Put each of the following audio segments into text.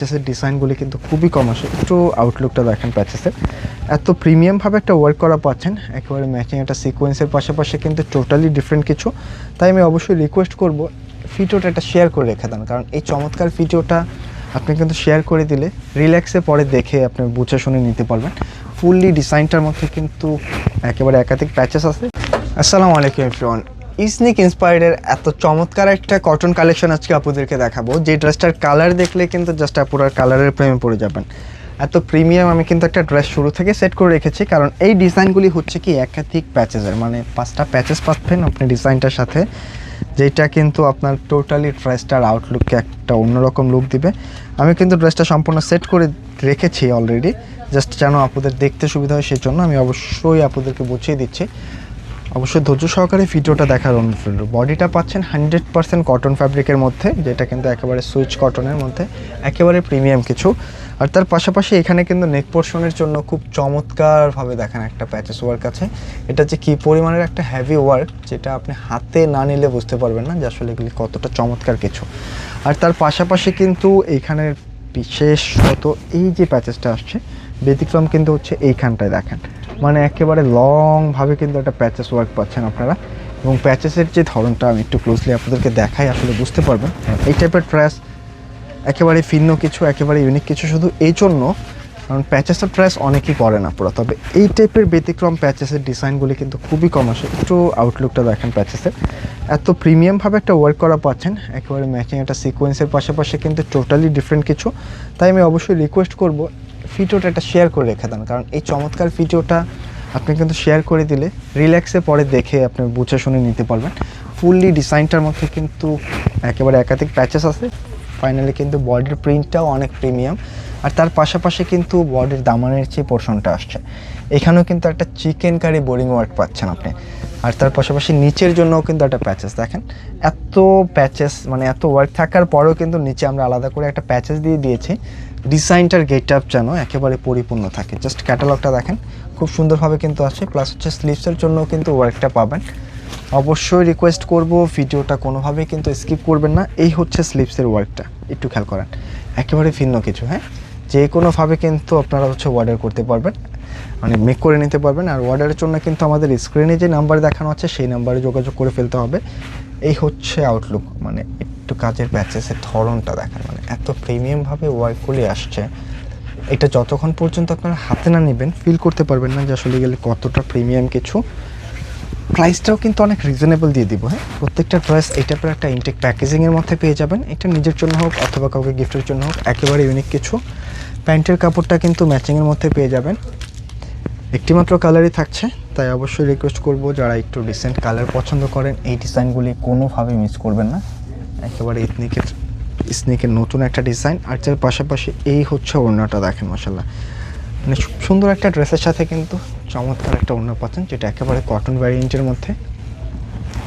প্যাচেসের ডিজাইনগুলি কিন্তু খুবই কম আসে। একটু আউটলুকটা দেখেন প্যাচেসের, এত প্রিমিয়ামভাবে একটা ওয়ার্ক করা পাচ্ছেন, একেবারে ম্যাচিং একটা সিকোয়েন্সের পাশাপাশি কিন্তু টোটালি ডিফারেন্ট কিছু। তাই আমি অবশ্যই রিকোয়েস্ট করব ভিডিওটা একটা শেয়ার করে রেখে দেন, কারণ এই চমৎকার ভিডিওটা আপনি কিন্তু শেয়ার করে দিলে রিল্যাক্সে পরে দেখে আপনি বুঝে শুনে নিতে পারবেন। ফুললি ডিজাইনটার মধ্যে কিন্তু একেবারে একাধিক প্যাচেস আছে। আসসালামু আলাইকুম এভরিওয়ান, ইসনিক ইন্সপায়ার্ডের এত চমৎকার একটা কটন কালেকশন আজকে আপনাদেরকে দেখাবো, যে ড্রেসটার কালার দেখলে কিন্তু জাস্ট আপুরা কালারের প্রেমে পড়ে যাবেন। এত প্রিমিয়াম আমি কিন্তু একটা ড্রেস শুরু থেকে সেট করে রেখেছি, কারণ এই ডিজাইনগুলি হচ্ছে কি একাধিক প্যাচেসের, মানে 5টা প্যাচেস পাচ্ছেন আপনি ডিজাইনটার সাথে, যেটা কিন্তু আপনার টোটালি ড্রেসটার আউটলুককে একটা অন্যরকম লুক দিবে। আমি কিন্তু ড্রেসটা সম্পূর্ণ সেট করে রেখেছি অলরেডি, জাস্ট যেন আপনাদের দেখতে সুবিধা হয় সেই জন্য আমি অবশ্যই আপনাদেরকে বুঝিয়ে দিচ্ছি। অবশ্যই ধৈর্য সহকারে ভিডিওটা দেখার অনুরোধ রইল। বডিটা পাচ্ছেন 100% কটন ফ্যাব্রিকের মধ্যে, যেটা কিন্তু একেবারে সুইচ কটনের মধ্যে, একেবারে প্রিমিয়াম কিছু। আর তার পাশাপাশি এখানে কিন্তু নেক পোর্শনের জন্য খুব চমৎকারভাবে দেখেন একটা প্যাচেস ওয়ার্ক আছে। এটা যে কী পরিমাণের একটা হেভি ওয়ার্ক, যেটা আপনি হাতে না নিলে বুঝতে পারবেন না যে আসলে এগুলি কতটা চমৎকার কিছু। আর তার পাশাপাশি কিন্তু এইখানের বিশেষত এই যে প্যাচেসটা আসছে, ব্যতিক্রম কিন্তু হচ্ছে এইখানটায় দেখেন, মানে একেবারে লংভাবে কিন্তু একটা প্যাচেস ওয়ার্ক পাচ্ছেন আপনারা। এবং প্যাচেসের যে ধরনটা আমি একটু ক্লোজলি আপনাদেরকে দেখাই, আসলে বুঝতে পারবেন এই টাইপের ড্রেস একেবারে ভিন্ন কিছু, একেবারে ইউনিক কিছু, শুধু এই জন্য কারণ প্যাচেসের ড্রেস অনেকেই পরে না পুরো। তবে এই টাইপের ব্যতিক্রম প্যাচেসের ডিজাইনগুলি কিন্তু খুবই কম আসে। একটু আউটলুকটা দেখেন প্যাচেসের, এত প্রিমিয়ামভাবে একটা ওয়ার্ক করা পাচ্ছেন, একেবারে ম্যাচিং একটা সিকোয়েন্সের পাশাপাশি কিন্তু টোটালি ডিফারেন্ট কিছু। তাই আমি অবশ্যই রিকোয়েস্ট করব ভিডিওটা একটা শেয়ার করে রেখে দেন, কারণ এই চমৎকার ভিডিওটা আপনি কিন্তু শেয়ার করে দিলে রিল্যাক্সে পরে দেখে আপনি বুঝে শুনে নিতে পারবেন। ফুললি ডিজাইনটার মধ্যে কিন্তু একেবারে একাধিক প্যাচেস আছে। ফাইনালি কিন্তু বডির প্রিন্টটাও অনেক প্রিমিয়াম। আর তার পাশাপাশি কিন্তু বডির দামানের যে পোর্শনটা আসছে, এখানেও কিন্তু একটা চিকেন কারি বোরিং ওয়ার্ক পাচ্ছেন আপনি। আর তার পাশাপাশি নিচের জন্যও কিন্তু একটা প্যাচেস দেখেন, এত প্যাচেস মানে এত ওয়ার্ক থাকার পরেও কিন্তু নিচে আমরা আলাদা করে একটা প্যাচেস দিয়ে দিয়েছি। ডিজাইনটার গেট আপ যেন একেবারে পরিপূর্ণ থাকে। জাস্ট ক্যাটালগটা দেখেন, খুব সুন্দরভাবে কিন্তু আছে। প্লাস হচ্ছে স্লিভসের জন্যও কিন্তু ওয়ার্কটা পাবেন। অবশ্যই রিকোয়েস্ট করব ভিডিওটা কোনোভাবেই কিন্তু স্কিপ করবেন না। এই হচ্ছে স্লিভসের ওয়ার্কটা, একটু খেয়াল করেন, একেবারে ভিন্ন কিছু। হ্যাঁ, যে কোনোভাবে কিন্তু আপনারা হচ্ছে অর্ডার করতে পারবেন, মানে মেক করে নিতে পারবেন। আর অর্ডারের জন্য কিন্তু আমাদের স্ক্রিনে যে নাম্বার দেখানো আছে সেই নাম্বারে যোগাযোগ করে ফেলতে হবে। এই হচ্ছে আউটলুক, মানে একটু কাজের প্যাচেসের ধরনটা দেখেন, মানে এত প্রিমিয়ামভাবে ওয়ার্কগুলি আসছে। এটা যতক্ষণ পর্যন্ত আপনারা হাতে না নেবেন ফিল করতে পারবেন না যে আসলে গেলে কতটা প্রিমিয়াম কিছু। প্রাইসটাও কিন্তু অনেক রিজনেবল দিয়ে দিব। হ্যাঁ, প্রত্যেকটা ড্রেস এই টাইপের একটা ইনটেক প্যাকেজিংয়ের মধ্যে পেয়ে যাবেন। এটা নিজের জন্য হোক অথবা কাউকে গিফটের জন্য হোক, একেবারে ইউনিক কিছু। প্যান্টের কাপড়টা কিন্তু ম্যাচিংয়ের মধ্যে পেয়ে যাবেন, একটিমাত্র কালারই থাকছে। তাই অবশ্যই রিকোয়েস্ট করব যারা একটু রিসেন্ট কালার পছন্দ করেন, এই ডিজাইনগুলি কোনোভাবেই মিস করবেন না। একেবারে স্নিকের নতুন একটা ডিজাইন। আর যার পাশাপাশি এই হচ্ছে ওড়নাটা দেখেন, মাশাআল্লাহ, মানে সুন্দর একটা ড্রেসের সাথে কিন্তু চমৎকার একটা ওড়না পাচ্ছেন, যেটা একেবারে কটন ভ্যারিয়েন্টের মধ্যে।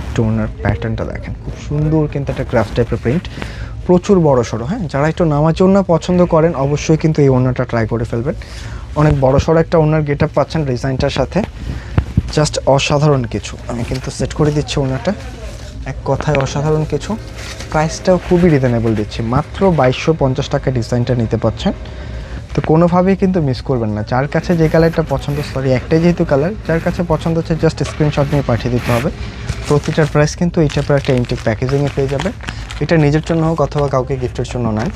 একটু ওড়নার প্যাটার্নটা দেখেন, খুব সুন্দর কিন্তু একটা গ্রাফ টাইপের প্রিন্ট, প্রচুর বড় সড়ো। হ্যাঁ, যারা একটু নামাজ ওড়না পছন্দ করেন অবশ্যই কিন্তু এই ওড়নাটা ট্রাই করে ফেলবেন। অনেক বড় সড়ো একটা ওড়নার গেট আপ পাচ্ছেন ডিজাইনটার সাথে, জাস্ট অসাধারণ কিছু। আমি কিন্তু সেট করে দিচ্ছি ওড়নাটা, এক কথায় অসাধারণ কিছু। প্রাইসটাও খুবই রিজনেবল দিচ্ছি, মাত্র 2250 টাকা ডিজাইনটা নিতে পারছেন। তো কোনোভাবেই কিন্তু মিস করবেন না। যার কাছে যে কালারটা পছন্দ, সরি একটাই যেহেতু কালার, যার কাছে পছন্দ হচ্ছে জাস্ট স্ক্রিনশট নিয়ে পাঠিয়ে দিতে হবে। প্রতিটার প্রাইস কিন্তু এই টাইপের একটা ইনটেক প্যাকেজিংয়ে পেয়ে যাবে। এটা নিজের জন্য হোক অথবা কাউকে গিফটের জন্য নেন,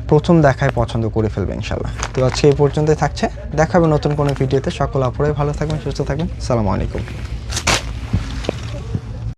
প্রথম দেখায় পছন্দ করে ফেলবে ইনশাল্লাহ। তো আজকে এই পর্যন্তই থাকছে, দেখাবে নতুন কোনো ভিডিওতে। সকল আপুরাই ভালো থাকবেন, সুস্থ থাকবেন। আসসালামু আলাইকুম।